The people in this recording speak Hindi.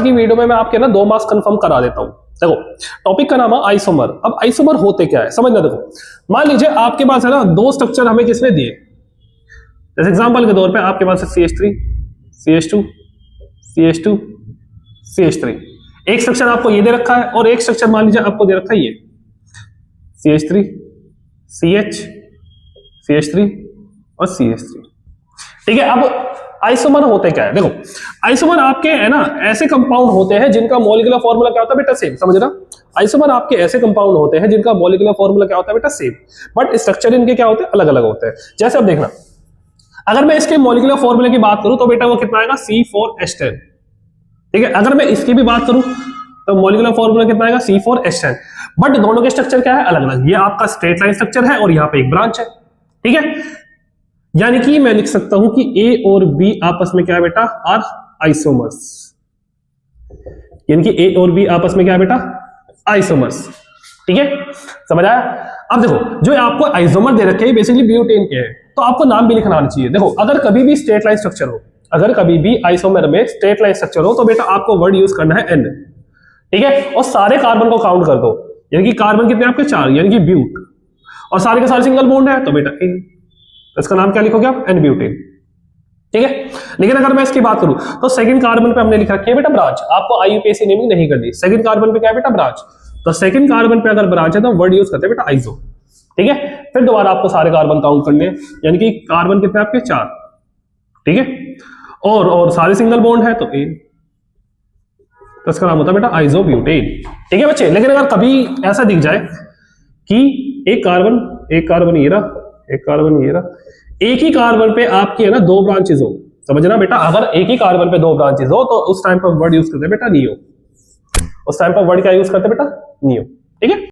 की वीडियो में मैं आपके ना 2 मार्क्स कंफर्म करा देता हूं। देखो टॉपिक का नाम है आइसोमर। अब आइसोमर होते क्या है समझना। देखो मान लीजिए आपके पास है ना 2 स्ट्रक्चर हमें किसने दिए, जैसे एग्जांपल के तौर पे आपके पास है CH3 CH2 CH2 CH3। एक स्ट्रक्चर आपको ये दे रखा है और एक स्ट्रक्चर मान लीजिए आपको दे रखा है ये CH3 CH CH3 और CH3। ठीक है। अब आइसोमर होते क्या है, देखो आइसोमर आपके है ना ऐसे कंपाउंड होते हैं जिनका मॉलिक्यूलर फार्मूला क्या होता है बेटा सेम, समझना। आइसोमर आपके ऐसे कंपाउंड होते हैं जिनका मॉलिक्यूलर फार्मूला क्या होता है बेटा सेम, बट स्ट्रक्चर इनके क्या होते हैं अलग अलग होते हैं। जैसे अब देखना, अगर मैं इसके मॉलिक्यूलर फार्मूले की बात करूं तो बेटा वो कितना आएगा C4H10। ठीक है। अगर मैं इसकी भी बात करूं तो मॉलिक्यूलर फार्मूला कितना आएगा C4H10, बट दोनों के स्ट्रक्चर क्या है अलग अलग। ये आपका स्ट्रेट लाइन स्ट्रक्चर है और यहाँ पे एक ब्रांच है। ठीक है। यानी कि मैं लिख सकता हूं कि A और B आपस में क्या है बेटा आर आइसोमर्स। यानी कि A और B आपस में क्या है बेटा आइसोमर्स। ठीक है समझ आया। अब देखो जो आपको आइसोमर दे रखे हैं बेसिकली ब्यूटेन के हैं, तो आपको नाम भी लिखना आना चाहिए। देखो अगर कभी भी स्ट्रेट लाइन स्ट्रक्चर हो, अगर कभी भी आइसोमर में स्ट्रेट लाइन स्ट्रक्चर हो तो बेटा आपको वर्ड यूज करना है N। ठीक है। और सारे कार्बन को काउंट कर दो, यानी कि कार्बन कितने आपके 4, यानी कि ब्यूट, और सारे के सारे सिंगल बॉन्ड है तो बेटा A, तो इसका नाम क्या लिखोगे आप N ब्यूटेन। ठीक है। लेकिन अगर मैं इसकी बात करूं तो सेकंड कार्बन पे हमने लिखा है बेटा ब्रांच, आपको IUPAC नेमिंग नहीं करनी। सेकंड कार्बन पे क्या है बेटा ब्रांच, तो सेकंड कार्बन पे अगर ब्रांच है तो वर्ड यूज करते हैं बेटा आइसो। ठीक है। फिर दोबारा आपको सारे कार्बन काउंट करने हैं, यानी कि कार्बन कितने आपके 4। ठीक है। और सारे सिंगल बॉन्ड है तो A, तो इसका नाम होता है बेटा आइसोब्यूटेन। ठीक है बच्चे। लेकिन अगर कभी ऐसा दिख जाए कि एक कार्बन ये रहा, एक कार्बन ये रहा, एक ही कार्बन पे आपकी है ना 2 ब्रांचेस हो, समझना बेटा। अगर एक ही कार्बन पे 2 ब्रांचेस हो तो उस टाइम पर वर्ड यूज करते हैं बेटा नियो। उस टाइम पर वर्ड क्या यूज करते हैं बेटा नियो। ठीक है।